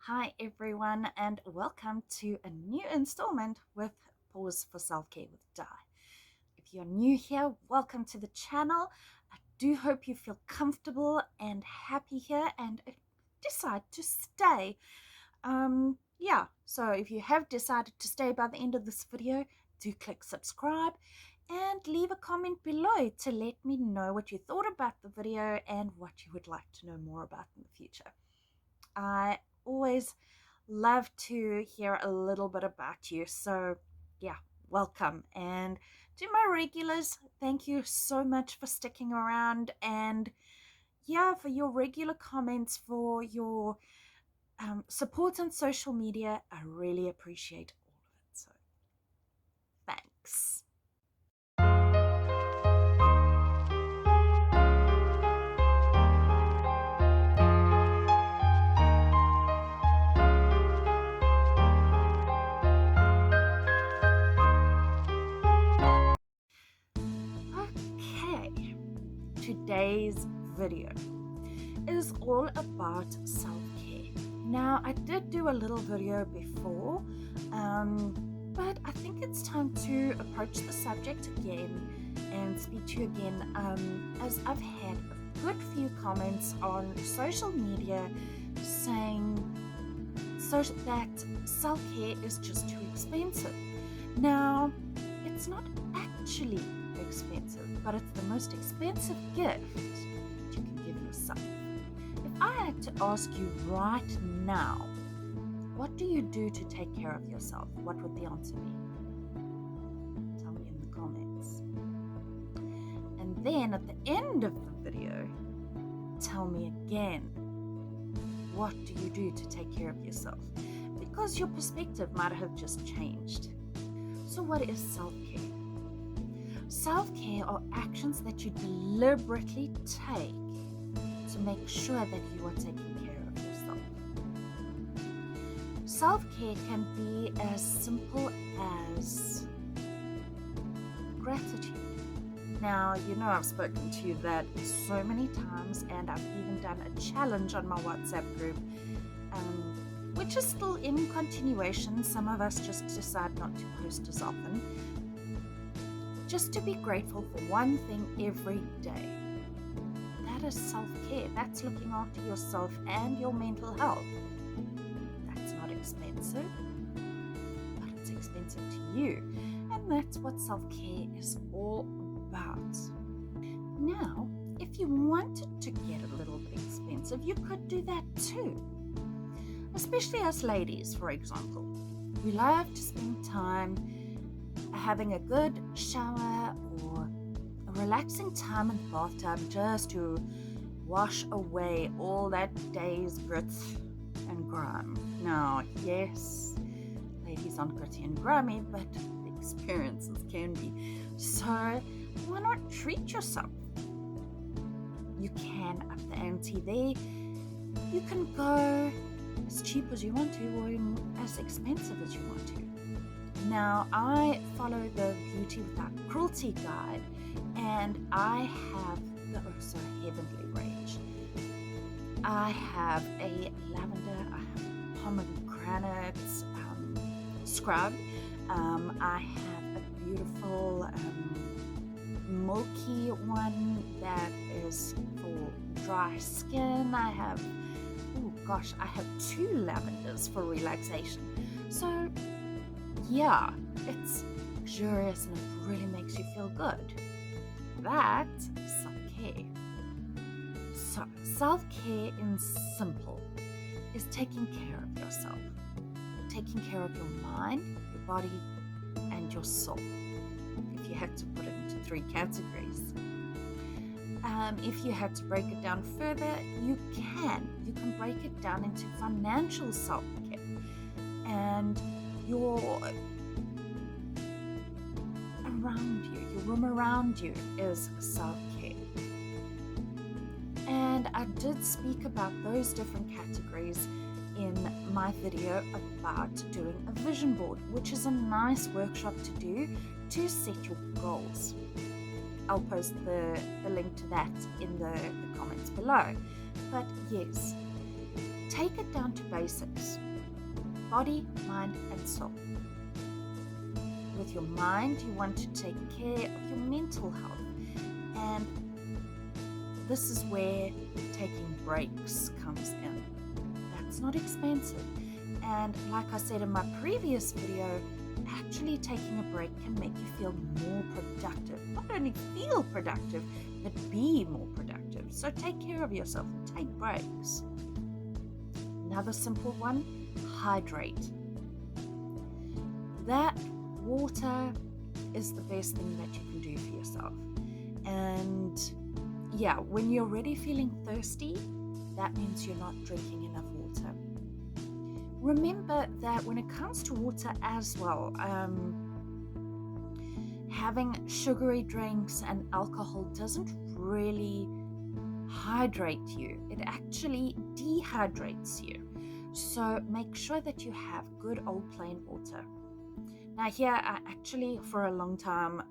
Hi, everyone, and welcome to a new installment with Pause for Self-Care with Di. If you're new here, welcome to the channel. I do hope you feel comfortable and happy here and decide to stay. So if you have decided to stay by the end of this video, do click subscribe and leave a comment below to let me know what you thought about the video and what you would like to know more about in the future. I always love to hear a little bit about you. So, yeah, welcome. And to my regulars, thank you so much for sticking around. And yeah, for your regular comments, for your support on social media. I really appreciate all of it. So, thanks. Okay, today's video is all about self-care. Now, I did do a little video before, but I think it's time to approach the subject again and speak to you again, as I've had a good few comments on social media saying that self-care is just too expensive. Now, it's not actually expensive, but it's the most expensive gift that you can give yourself. If I had to ask you right now, what do you do to take care of yourself? What would the answer be? Tell me in the comments. And then at the end of the video, tell me again, what do you do to take care of yourself? Because your perspective might have just changed. So what is self-care? Self-care are actions that you deliberately take to make sure that you are taking care of yourself. Self-care can be as simple as gratitude. Now, you know I've spoken to you that so many times, and I've even done a challenge on my WhatsApp group, which is still in continuation. Some of us just decide not to post as often. Just to be grateful for one thing every day. That is self-care. That's looking after yourself and your mental health. That's not expensive, but it's expensive to you. And that's what self-care is all about. Now, if you wanted to get a little bit expensive, you could do that too. Especially us ladies, for example. We love to spend time having a good shower or a relaxing time in the bathtub just to wash away all that day's grit and grime. Now, yes, ladies aren't gritty and grimy, but the experiences can be. So why not treat yourself? You can up the ante there. You can go as cheap as you want to or as expensive as you want to. Now, I follow the Beauty Without Cruelty guide, and I have the Oh So Heavenly range. I have a lavender, I have a pomegranate scrub. I have a beautiful milky one that is for dry skin. I have, I have 2 lavenders for relaxation. So yeah, it's luxurious and it really makes you feel good. That is self-care. So, self-care in simple is taking care of yourself. Taking care of your mind, your body, and your soul. If you had to put it into 3 categories. If you had to break it down further, you can. You can break it down into financial self-care. And your room around you is self-care. And I did speak about those different categories in my video about doing a vision board, which is a nice workshop to do to set your goals. I'll post the link to that in the comments below. But yes, take it down to basics: body, mind, and soul. With your mind, you want to take care of your mental health, and this is where taking breaks comes in. That's not expensive, and like I said in my previous video, actually taking a break can make you feel more productive. Not only feel productive, but be more productive. So take care of yourself and take breaks. Another simple one: hydrate. That water is the best thing that you can do for yourself. And yeah, when you're already feeling thirsty, that means you're not drinking enough water. Remember that when it comes to water as well, having sugary drinks and alcohol doesn't really hydrate you. It actually dehydrates you. So make sure that you have good old plain water. Now here, I actually, for a long time,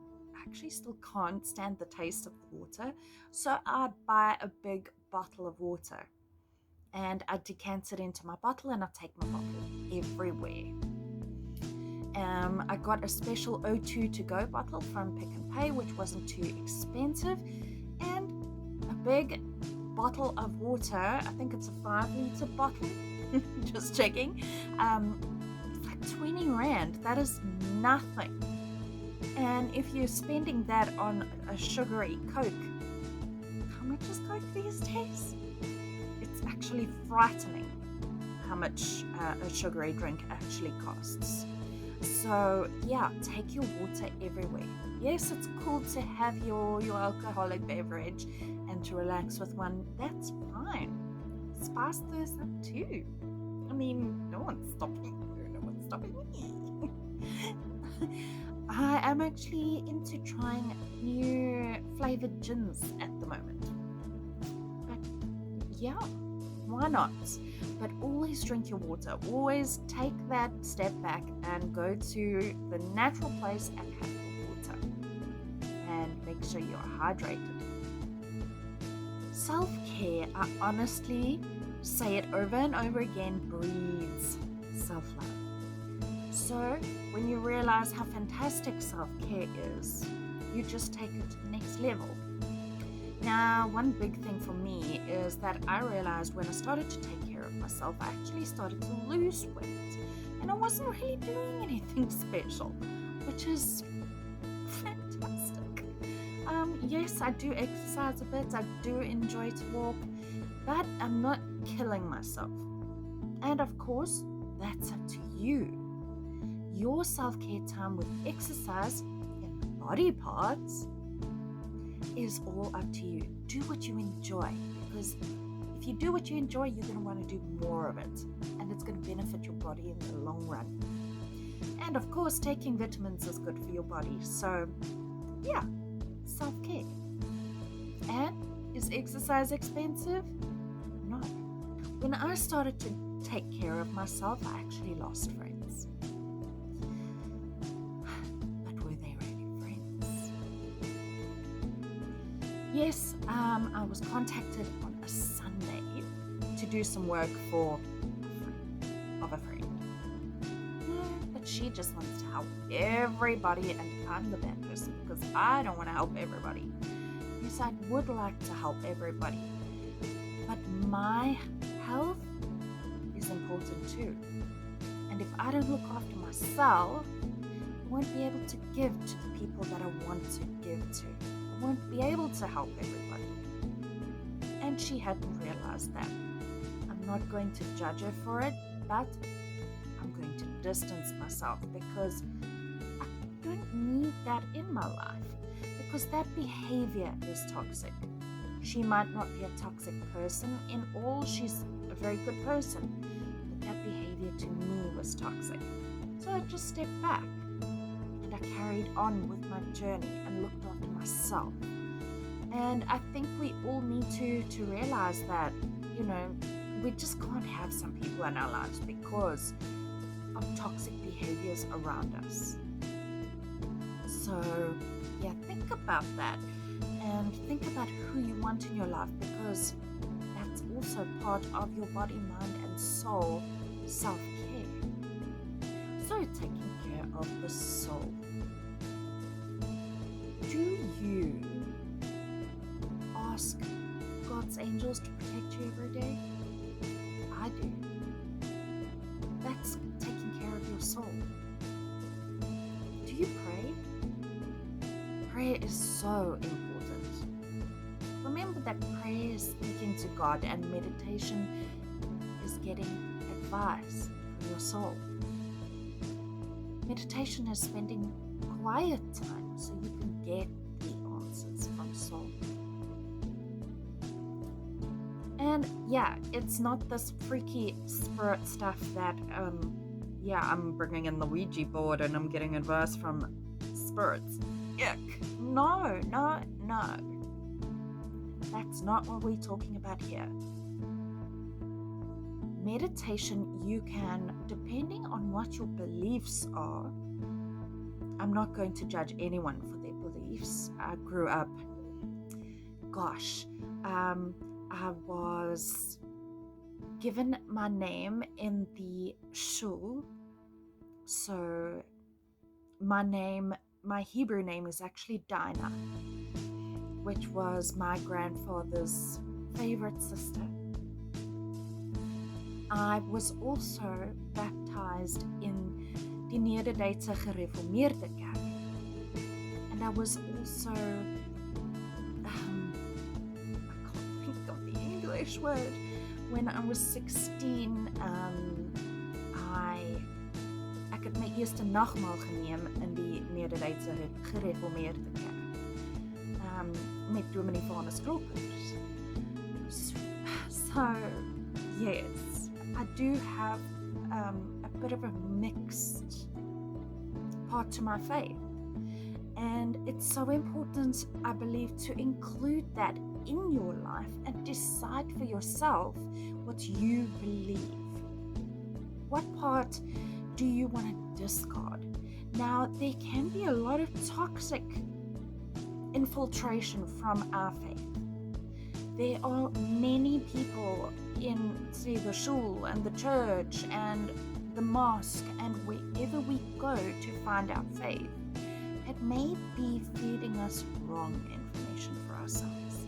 still can't stand the taste of the water. So I'd buy a big bottle of water and I decant it into my bottle and I take my bottle everywhere. I got a special O2 to go bottle from Pick n Pay, which wasn't too expensive, and a big bottle of water. I think it's a 5-liter bottle. Just checking. It's like 20 rand. That is nothing. And if you're spending that on a sugary Coke, how much is Coke these days? It's actually frightening how much a sugary drink actually costs. So yeah, take your water everywhere. Yes, it's cool to have your alcoholic beverage and to relax with one. That's fine. Spice those up too. I mean, no one's stopping you. No one's stopping me. I am actually into trying new flavored gins at the moment. But yeah, why not? But always drink your water. Always take that step back and go to the natural place and have your water. And make sure you're hydrated. Self-care, I honestly say it over and over again, breeds self-love. So when you realize how fantastic self-care is, you just take it to the next level. Now, one big thing for me is that I realized when I started to take care of myself, I actually started to lose weight. And I wasn't really doing anything special, which is fantastic. Yes, I do exercise a bit, I do enjoy to walk, but I'm not killing myself. And of course, that's up to you. Your self-care time with exercise and the body parts is all up to you. Do what you enjoy, because if you do what you enjoy, you're going to want to do more of it, and it's going to benefit your body in the long run. And of course, taking vitamins is good for your body. So yeah, self-care. And is exercise expensive? No. When I started to take care of myself, I actually lost friends. But were they really friends? Yes, I was contacted on a Sunday to do some work for a friend. No, but she just wants to help everybody, and I'm the bad person because I don't want to help everybody. Yes, I would like to help everybody, but my health is important too. And if I don't look after myself, I won't be able to give to the people that I want to give to. I won't be able to help everybody. And she hadn't realized that. I'm not going to judge her for it, but I'm going to distance myself because I don't need that in my life, because that behavior is toxic. She might not be a toxic person in all, she's a very good person, but that behavior to me was toxic. So I just stepped back and I carried on with my journey and looked after myself. And I think we all need to realize that, we just can't have some people in our lives because of toxic behaviors around us. So yeah, think about that and think about who you want in your life, because that's also part of your body, mind, and soul self-care. So, taking care of the soul. Do you ask God's angels to protect you every day? I do. That's taking care of your soul. Do you pray? Prayer is so important. Remember that prayer is speaking to God and meditation is getting advice from your soul. Meditation is spending quiet time so you can get the answers from soul. And yeah, it's not this freaky spirit stuff that, I'm bringing in the Ouija board and I'm getting advice from spirits. Ick. No. That's not what we're talking about here. Meditation, you can, depending on what your beliefs are, I'm not going to judge anyone for their beliefs. I grew up, I was given my name in the shul. So my Hebrew name is actually Dinah, which was my grandfather's favorite sister. I was also baptized in die Nederduitse Gereformeerde Kerk. And I was also, I can't think of the English word. When I was 16, ek het my eerste nagmaal geneem in die Nederduitse Gereformeerde Kerk. Met Dominee Vanus Klokers. So, yes, I do have a bit of a mixed part to my faith. And it's so important, I believe, to include that in your life and decide for yourself what you believe. What part do you want to discard? Now, there can be a lot of toxic infiltration from our faith. There are many people in, say, the shul and the church and the mosque and wherever we go to find our faith that may be feeding us wrong information for ourselves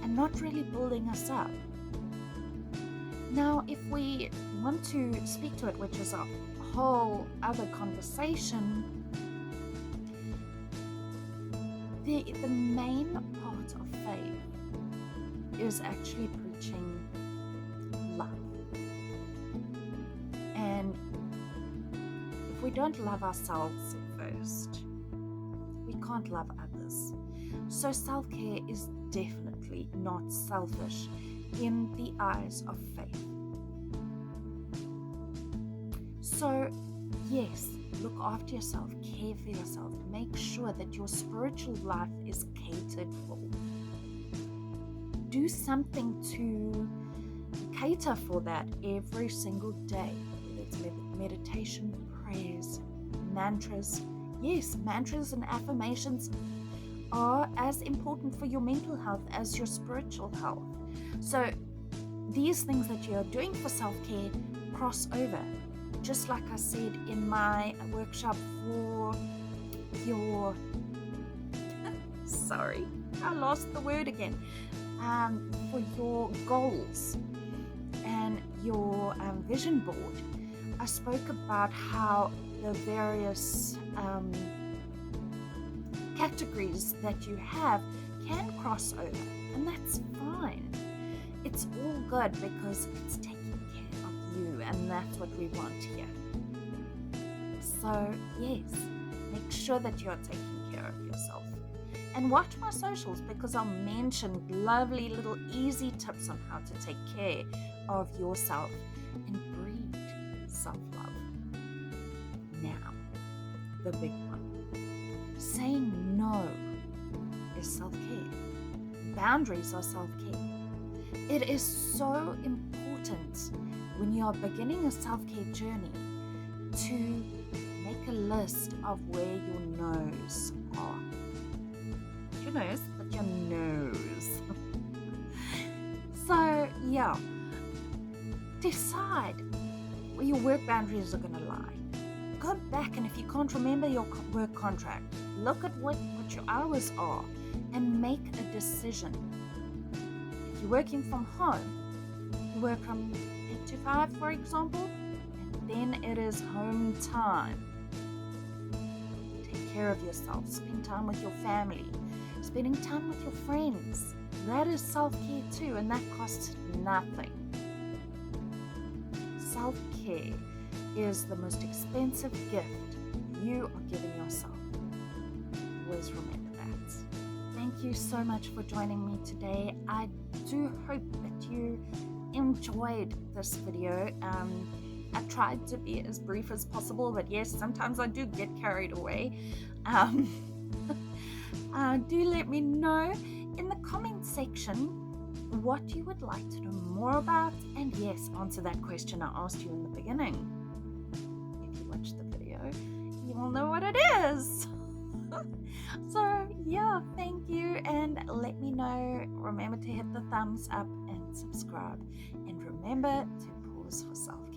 and not really building us up. Now, if we want to speak to it, which is a whole other conversation, the main part of faith is actually preaching love. And if we don't love ourselves first, we can't love others. So self-care is definitely not selfish in the eyes of faith. So yes, look after yourself, care for yourself, make sure that your spiritual life is catered for. Do something to cater for that every single day, whether it's meditation, prayers, mantras. Yes, mantras and affirmations are as important for your mental health as your spiritual health. So these things that you're doing for self-care cross over. Just like I said in my workshop for your, sorry, I lost the word again, for your goals and your vision board, I spoke about how the various categories that you have can cross over, and that's fine. It's all good because it's taking care of you, and that's what we want here. So yes, make sure that you're taking care of yourself. And watch my socials because I'll mention lovely little easy tips on how to take care of yourself and breed self-love. Now, the big one. Saying no is self-care. Boundaries are self-care. It is so important when you are beginning a self-care journey to make a list of where your no's are. Your nose, but your nose. So, yeah, yeah, decide where your work boundaries are going to lie. Go back, and if you can't remember your work contract, look at what your hours are and make a decision. If you're working from home, you work from 8 to 5, for example, and then it is home time. Take care of yourself. Spend time with your family. Spending time with your friends. That is self-care too, and that costs nothing. Self-care is the most expensive gift you are giving yourself. Always remember that. Thank you so much for joining me today. I do hope that you enjoyed this video. I tried to be as brief as possible, but yes, sometimes I do get carried away. Do let me know in the comment section what you would like to know more about, and yes, answer that question I asked you in the beginning. If you watched the video, you will know what it is. So yeah, thank you, and let me know. Remember to hit the thumbs up and subscribe, and remember to pause for self-care.